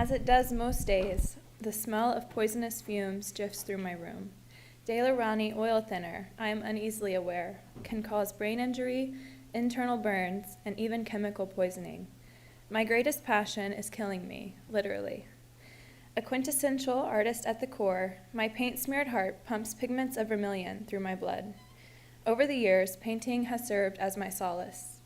As it does most days, the smell of poisonous fumes drifts through my room. Daler-Rani oil thinner, I am uneasily aware, can cause brain injury, internal burns, and even chemical poisoning. My greatest passion is killing me, literally. A quintessential artist at the core, my paint-smeared heart pumps pigments of vermilion through my blood. Over the years, painting has served as my solace.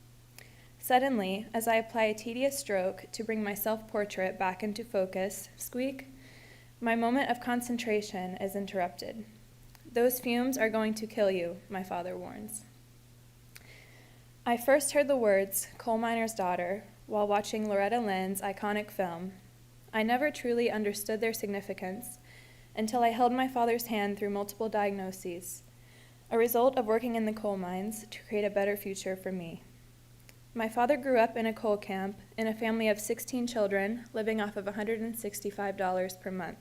Suddenly, as I apply a tedious stroke to bring my self-portrait back into focus, squeak, my moment of concentration is interrupted. Those fumes are going to kill you, my father warns. I first heard the words, coal miner's daughter, while watching Loretta Lynn's iconic film. I never truly understood their significance until I held my father's hand through multiple diagnoses, a result of working in the coal mines to create a better future for me. My father grew up in a coal camp in a family of 16 children living off of $165 per month.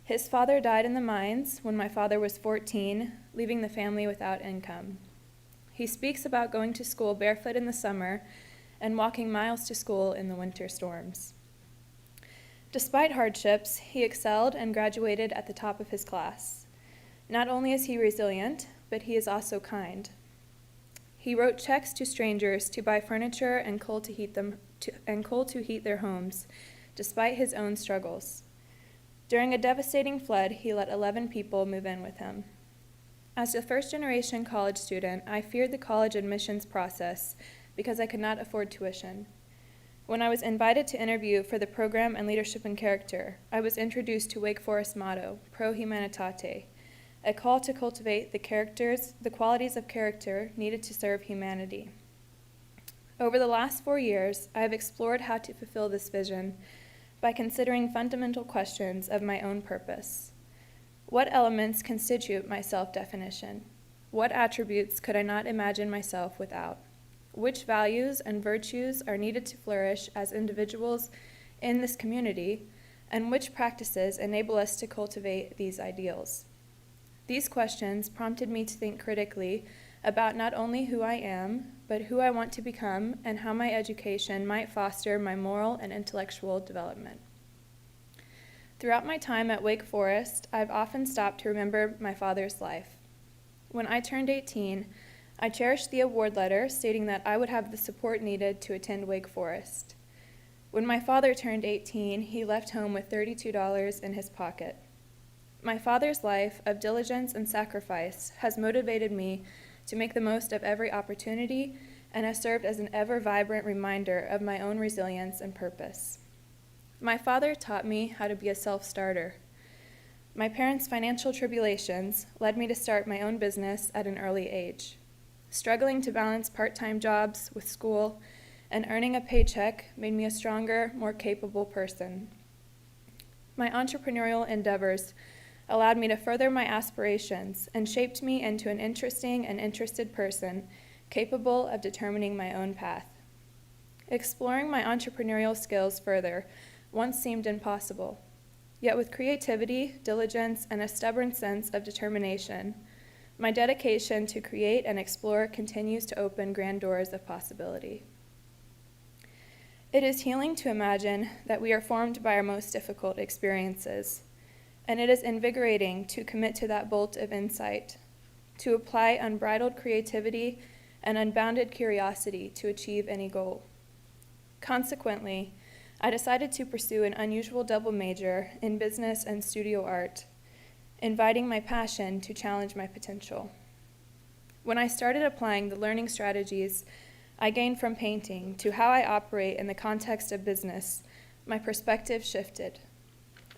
His father died in the mines when my father was 14, leaving the family without income. He speaks about going to school barefoot in the summer and walking miles to school in the winter storms. Despite hardships, he excelled and graduated at the top of his class. Not only is he resilient, but he is also kind. He wrote checks to strangers to buy furniture and coal to heat their homes, despite his own struggles. During a devastating flood, he let 11 people move in with him. As a first-generation college student, I feared the college admissions process because I could not afford tuition. When I was invited to interview for the program in Leadership and Character, I was introduced to Wake Forest's motto, Pro Humanitate, a call to cultivate the qualities of character needed to serve humanity. Over the last 4 years, I have explored how to fulfill this vision by considering fundamental questions of my own purpose. What elements constitute my self-definition? What attributes could I not imagine myself without? Which values and virtues are needed to flourish as individuals in this community, and which practices enable us to cultivate these ideals? These questions prompted me to think critically about not only who I am, but who I want to become and how my education might foster my moral and intellectual development. Throughout my time at Wake Forest, I've often stopped to remember my father's life. When I turned 18, I cherished the award letter stating that I would have the support needed to attend Wake Forest. When my father turned 18, he left home with $32 in his pocket. My father's life of diligence and sacrifice has motivated me to make the most of every opportunity and has served as an ever-vibrant reminder of my own resilience and purpose. My father taught me how to be a self-starter. My parents' financial tribulations led me to start my own business at an early age. Struggling to balance part-time jobs with school and earning a paycheck made me a stronger, more capable person. My entrepreneurial endeavors allowed me to further my aspirations and shaped me into an interesting and interested person capable of determining my own path. Exploring my entrepreneurial skills further once seemed impossible, yet with creativity, diligence, and a stubborn sense of determination, my dedication to create and explore continues to open grand doors of possibility. It is healing to imagine that we are formed by our most difficult experiences, and it is invigorating to commit to that bolt of insight, to apply unbridled creativity and unbounded curiosity to achieve any goal. Consequently, I decided to pursue an unusual double major in business and studio art, inviting my passion to challenge my potential. When I started applying the learning strategies I gained from painting to how I operate in the context of business, my perspective shifted.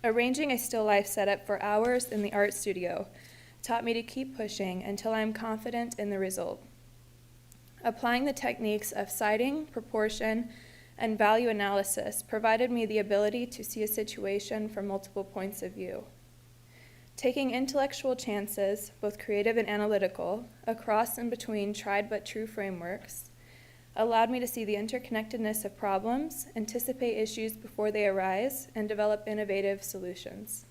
Arranging a still life setup for hours in the art studio taught me to keep pushing until I am confident in the result. Applying the techniques of sighting, proportion, and value analysis provided me the ability to see a situation from multiple points of view. Taking intellectual chances, both creative and analytical, across and between tried but true frameworks, allowed me to see the interconnectedness of problems, anticipate issues before they arise, and develop innovative solutions.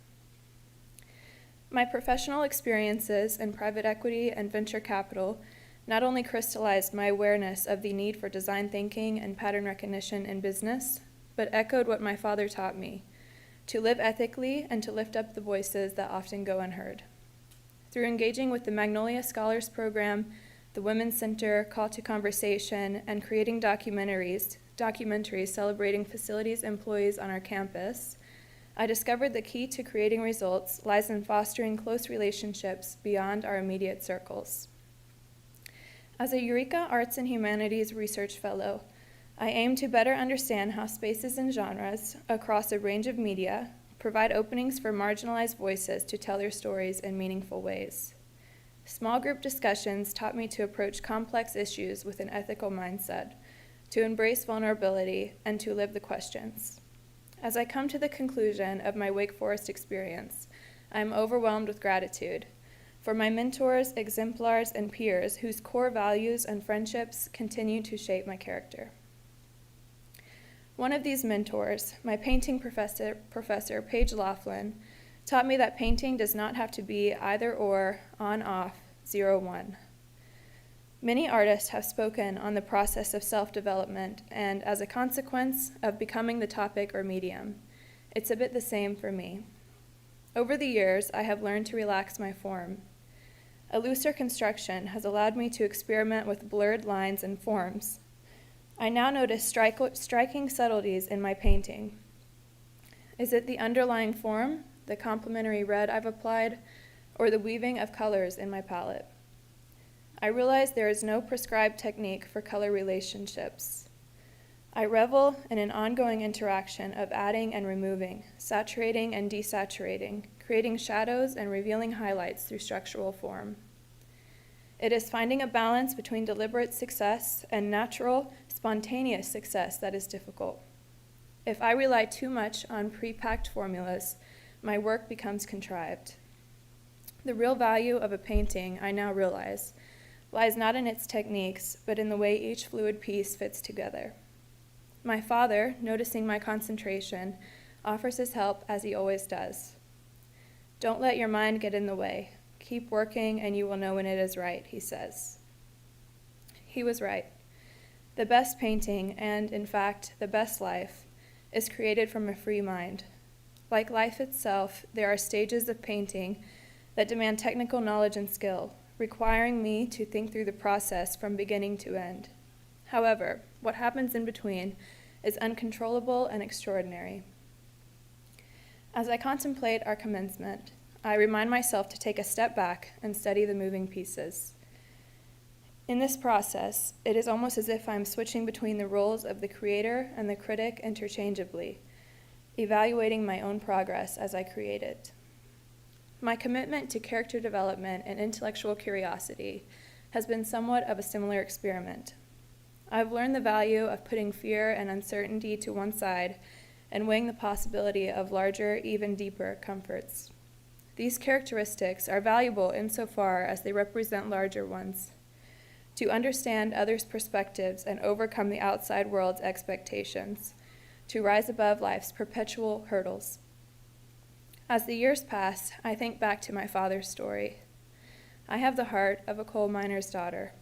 My professional experiences in private equity and venture capital not only crystallized my awareness of the need for design thinking and pattern recognition in business, but echoed what my father taught me: to live ethically and to lift up the voices that often go unheard. Through engaging with the Magnolia Scholars Program, the Women's Center, Call to Conversation, and creating documentaries celebrating facilities employees on our campus, I discovered the key to creating results lies in fostering close relationships beyond our immediate circles. As a Eureka Arts and Humanities Research Fellow, I aim to better understand how spaces and genres across a range of media provide openings for marginalized voices to tell their stories in meaningful ways. Small group discussions taught me to approach complex issues with an ethical mindset, to embrace vulnerability, and to live the questions. As I come to the conclusion of my Wake Forest experience, I am overwhelmed with gratitude for my mentors, exemplars, and peers whose core values and friendships continue to shape my character. One of these mentors, my painting professor, Paige Laughlin, taught me that painting does not have to be either or, on, off, 0, 1. Many artists have spoken on the process of self-development and, as a consequence, of becoming the topic or medium. It's a bit the same for me. Over the years, I have learned to relax my form. A looser construction has allowed me to experiment with blurred lines and forms. I now notice striking subtleties in my painting. Is it the underlying form, the complementary red I've applied, or the weaving of colors in my palette? I realize there is no prescribed technique for color relationships. I revel in an ongoing interaction of adding and removing, saturating and desaturating, creating shadows and revealing highlights through structural form. It is finding a balance between deliberate success and natural, spontaneous success that is difficult. If I rely too much on pre-packed formulas, my work becomes contrived. The real value of a painting, I now realize, lies not in its techniques, but in the way each fluid piece fits together. My father, noticing my concentration, offers his help as he always does. Don't let your mind get in the way. Keep working and you will know when it is right, he says. He was right. The best painting, and in fact, the best life, is created from a free mind. Like life itself, there are stages of painting that demand technical knowledge and skill, requiring me to think through the process from beginning to end. However, what happens in between is uncontrollable and extraordinary. As I contemplate our commencement, I remind myself to take a step back and study the moving pieces. In this process, it is almost as if I'm switching between the roles of the creator and the critic interchangeably, evaluating my own progress as I create it. My commitment to character development and intellectual curiosity has been somewhat of a similar experiment. I've learned the value of putting fear and uncertainty to one side and weighing the possibility of larger, even deeper comforts. These characteristics are valuable insofar as they represent larger ones. To understand others' perspectives and overcome the outside world's expectations, to rise above life's perpetual hurdles. As the years pass, I think back to my father's story. I have the heart of a coal miner's daughter.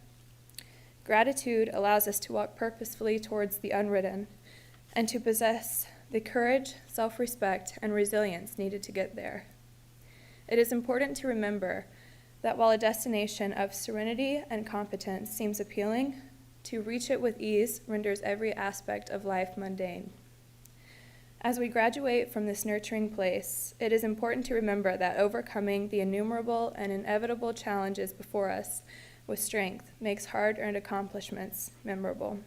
Gratitude allows us to walk purposefully towards the unwritten and to possess the courage, self-respect, and resilience needed to get there. It is important to remember that while a destination of serenity and competence seems appealing, to reach it with ease renders every aspect of life mundane. As we graduate from this nurturing place, it is important to remember that overcoming the innumerable and inevitable challenges before us with strength makes hard-earned accomplishments memorable.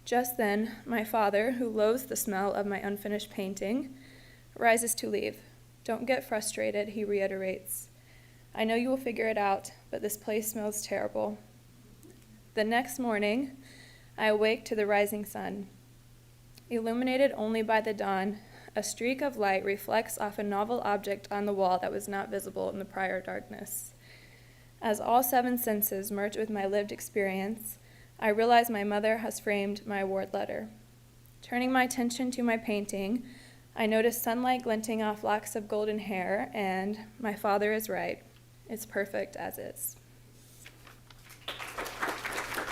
Just then, my father, who loathes the smell of my unfinished painting, rises to leave. Don't get frustrated, he reiterates. I know you will figure it out, but this place smells terrible. The next morning, I awake to the rising sun. Illuminated only by the dawn, a streak of light reflects off a novel object on the wall that was not visible in the prior darkness. As all 7 senses merge with my lived experience, I realize my mother has framed my award letter. Turning my attention to my painting, I notice sunlight glinting off locks of golden hair, and my father is right. It's perfect as is.